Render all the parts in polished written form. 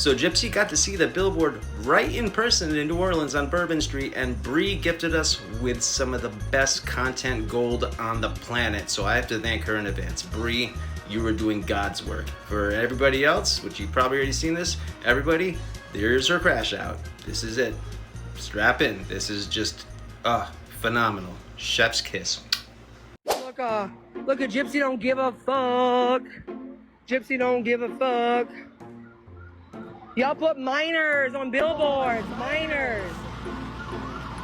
So Gypsy got to see the Billboard right in person in New Orleans on Bourbon Street, and Bree gifted us with some of the best content gold on the planet. So I have to thank her in advance. Bree, you were doing God's work. For everybody else, which you've probably already seen this, everybody, there's her crash out. This is it. Strap in. This is just, phenomenal. Chef's kiss. Look at Gypsy don't give a fuck. Gypsy don't give a fuck. Y'all put minors on billboards, minors.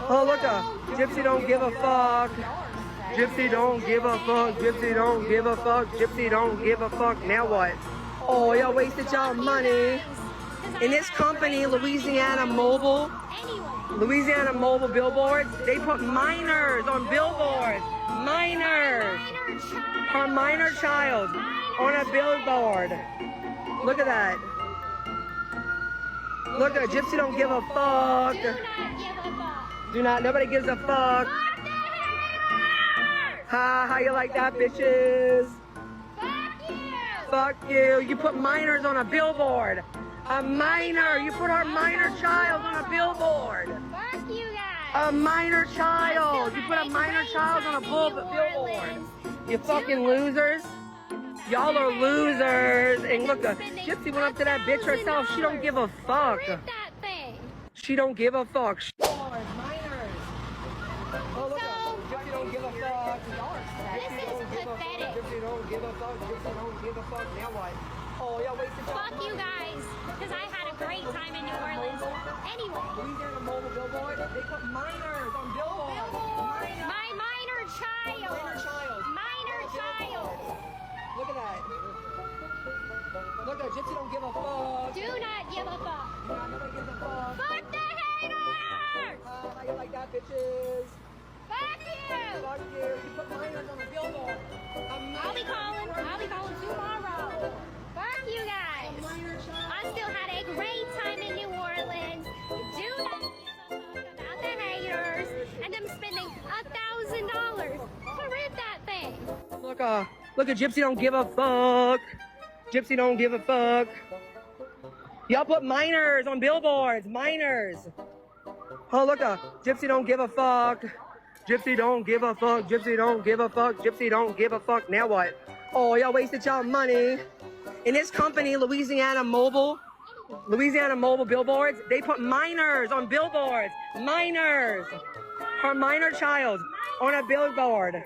Oh, look Gypsy don't give a fuck. Gypsy don't give a fuck. Gypsy don't give a fuck. Gypsy don't give a fuck. Now what? Oh, y'all wasted y'all money. In this company, Louisiana Mobile Billboards, they put minors on billboards. Minors. Her minor child on a billboard. Look at that. Look at Gypsy don't give a fuck. Do not. Nobody gives a fuck. Ha, how you like that, bitches? Fuck you. You put minors on a billboard. A minor. You put our minor child on a billboard. Fuck you guys. A minor child. You put a minor child on a billboard. You fucking losers. Y'all are losers. And look, Gypsy went up to that bitch herself. She don't give a fuck. Rip that thing. She don't give a fuck. Minors. Oh, look, Gypsy don't give a fuck. This is pathetic. Gypsy don't give a fuck. Gypsy don't give a fuck. Now what? Oh, y'all wasted time. Fuck you guys, because I had a great time in New Orleans. Anyway. Louisiana Mobile Billboard, they put minors on billboards. My minor child. Minor child. Look at that. Look at Gypsy don't give a fuck. Do not give a fuck. Nobody gives a fuck. Fuck the haters. How you like that, bitches? Fuck you. Fuck you. You put minors on a billboard. I'll be calling tomorrow. Fuck you guys. I still had a great time in New Orleans. Do not give a fuck about the haters and them spending $1,000 to rent that thing. Look at Gypsy don't give a fuck. Gypsy don't give a fuck. Y'all put minors on billboards. Minors. Oh, look Gypsy don't give a fuck. Gypsy don't give a fuck. Gypsy don't give a fuck. Gypsy don't give a fuck. Now what? Oh, y'all wasted y'all money. In this company, Louisiana Mobile Billboards, they put minors on billboards. Minors. Her minor child on a billboard.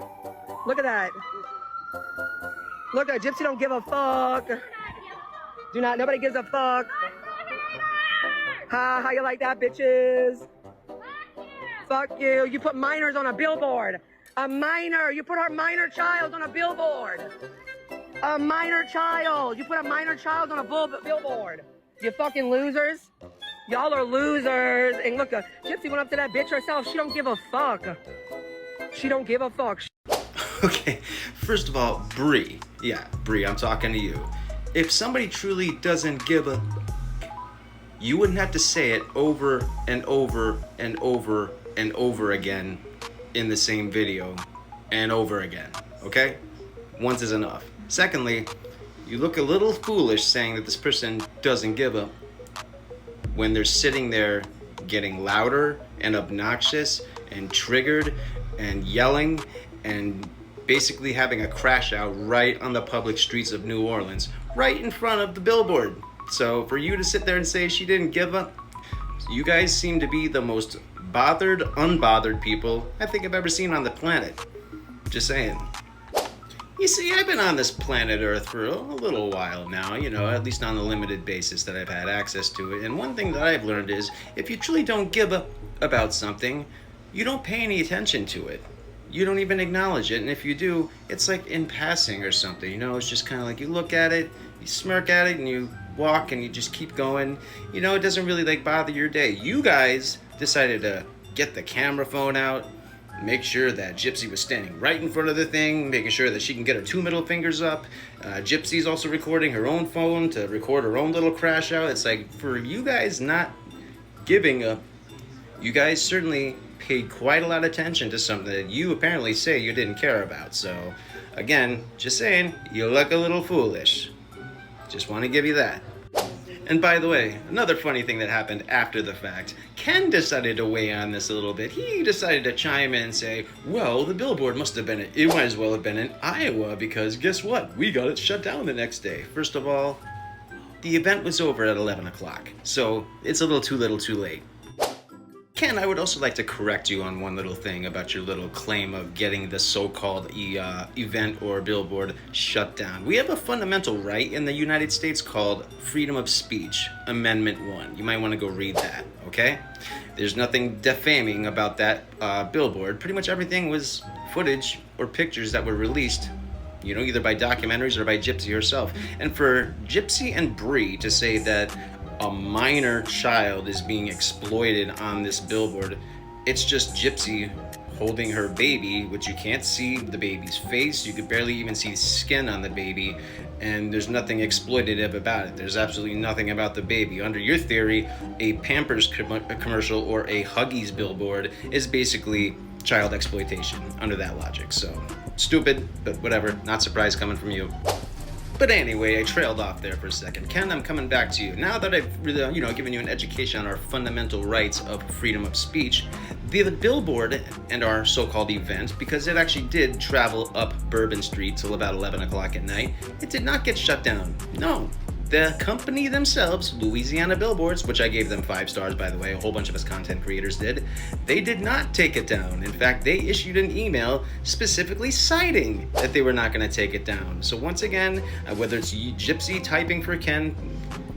Look at that. Look at Gypsy don't give a fuck. Do not. Nobody gives a fuck. Ha, how you like that, bitches? Fuck you. You put minors on a billboard. A minor. You put our minor child on a billboard. A minor child. You put a minor child on a billboard. You fucking losers. Y'all are losers. And look, Gypsy went up to that bitch herself. She don't give a fuck. She don't give a fuck. Okay, first of all, Bree. Yeah, Bree, I'm talking to you. If somebody truly doesn't give a... You wouldn't have to say it over and over and over and over again in the same video and over again, okay? Once is enough. Secondly, you look a little foolish saying that this person doesn't give a when they're sitting there getting louder and obnoxious and triggered and yelling and basically having a crash out right on the public streets of New Orleans, right in front of the billboard. So for you to sit there and say she didn't give a, you guys seem to be the most bothered, unbothered people I think I've ever seen on the planet. Just saying. You see, I've been on this planet Earth for a little while now, you know, at least on the limited basis that I've had access to it. And one thing that I've learned is if you truly don't give a about something, you don't pay any attention to it. You don't even acknowledge it. And if you do, it's like in passing or something, you know, it's just kind of like you look at it, you smirk at it, and you walk and you just keep going. You know, it doesn't really like bother your day. You guys decided to get the camera phone out, make sure that Gypsy was standing right in front of the thing, making sure that she can get her two middle fingers up. Gypsy's also recording her own phone to record her own little crash out. It's like, for you guys not giving a... You guys certainly paid quite a lot of attention to something that you apparently say you didn't care about. So, again, just saying, you look a little foolish. Just want to give you that. And by the way, another funny thing that happened after the fact, Ken decided to weigh on this a little bit. He decided to chime in and say, well, the Billboard must have been, it might as well have been in Iowa because guess what? We got it shut down the next day. First of all, the event was over at 11 o'clock, so it's a little too late. Ken, I would also like to correct you on one little thing about your little claim of getting the so-called event or Billboard shut down. We have a fundamental right in the United States called freedom of speech, Amendment 1. You might want to go read that, okay? There's nothing defaming about that billboard. Pretty much everything was footage or pictures that were released, you know, either by documentaries or by Gypsy herself. And for Gypsy and Bree to say that a minor child is being exploited on this billboard, it's just Gypsy holding her baby, which you can't see the baby's face, you could barely even see skin on the baby, and there's nothing exploitative about it. There's absolutely nothing about the baby. Under your theory, a Pampers commercial or a Huggies billboard is basically child exploitation under that logic. So stupid, but whatever, not surprised coming from you. But anyway, I trailed off there for a second. Ken, I'm coming back to you. Now that I've really, given you an education on our fundamental rights of freedom of speech, the Billboard and our so-called event, because it actually did travel up Bourbon Street till about 11 o'clock at night, it did not get shut down. No. The company themselves, Louisiana Billboards, which I gave them 5 stars, by the way, a whole bunch of us content creators did, they did not take it down. In fact, they issued an email specifically citing that they were not going to take it down. So once again, whether it's Gypsy typing for Ken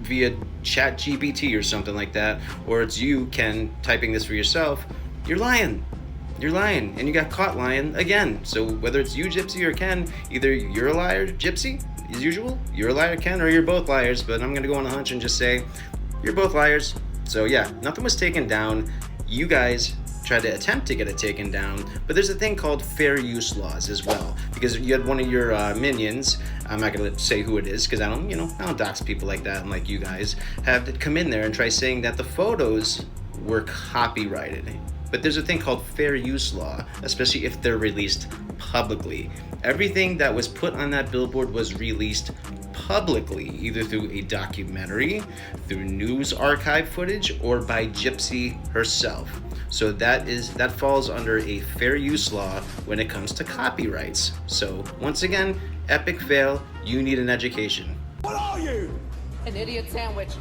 via ChatGPT or something like that, or it's you, Ken, typing this for yourself, you're lying. You're lying, and you got caught lying again. So whether it's you, Gypsy, or Ken, either you're a liar, Gypsy, as usual, you're a liar, Ken, or you're both liars, but I'm gonna go on a hunch and just say you're both liars. So yeah, nothing was taken down. You guys tried to attempt to get it taken down, but there's a thing called fair use laws as well, because you had one of your minions, I'm not gonna say who it is because I don't dox people like that, and like you guys have to come in there and try saying that the photos were copyrighted. But there's a thing called fair use law, especially if they're released publicly. Everything that was put on that billboard was released publicly, either through a documentary, through news archive footage, or by Gypsy herself. So that falls under a fair use law when it comes to copyrights. So once again, epic fail, you need an education. What are you? An idiot sandwich.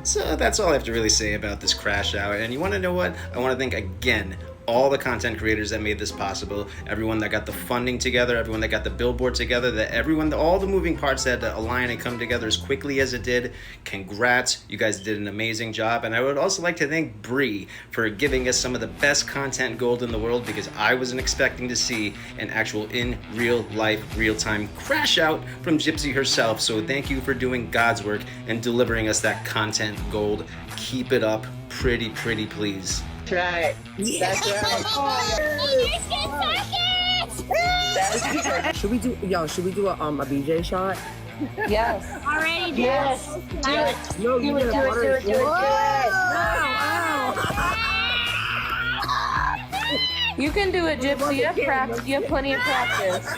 So that's all I have to really say about this crash out. And you want to know what? I want to thank again all the content creators that made this possible, everyone that got the funding together, everyone that got the billboard together, all the moving parts that had to align and come together as quickly as it did. Congrats, you guys did an amazing job. And I would also like to thank Bree for giving us some of the best content gold in the world, because I wasn't expecting to see an actual in real life, real time crash out from Gypsy herself. So thank you for doing God's work and delivering us that content gold. Keep it up, pretty please. Right. That's right. Should we do a BJ shot? Yes. Already do Yes. Do it. No, you Do it. You can do it, Gypsy. You have plenty of practice.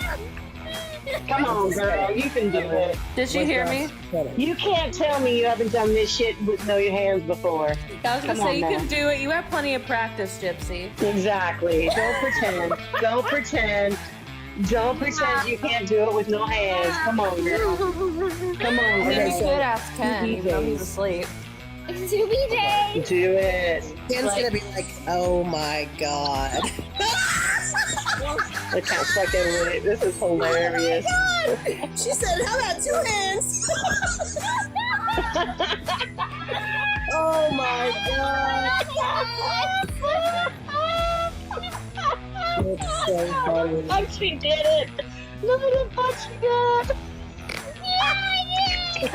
Come on, girl. You can do it. Did she hear me? You can't tell me you haven't done this shit with no your hands before. I was gonna say you can do it. You have plenty of practice, Gypsy. Exactly. Don't pretend. Don't pretend. Don't pretend you can't do it with no hands. Come on, girl. Come on, I mean, you girl. could ask Ken, even though he's asleep. Zuby Day. Do it. Ken's gonna be like, oh my god. I can't fucking with it. This is hilarious. Oh my god! She said, how about 2 hands? Oh my god. It's so funny. Like she did it. Look at the fuck she did. Yeah, I did.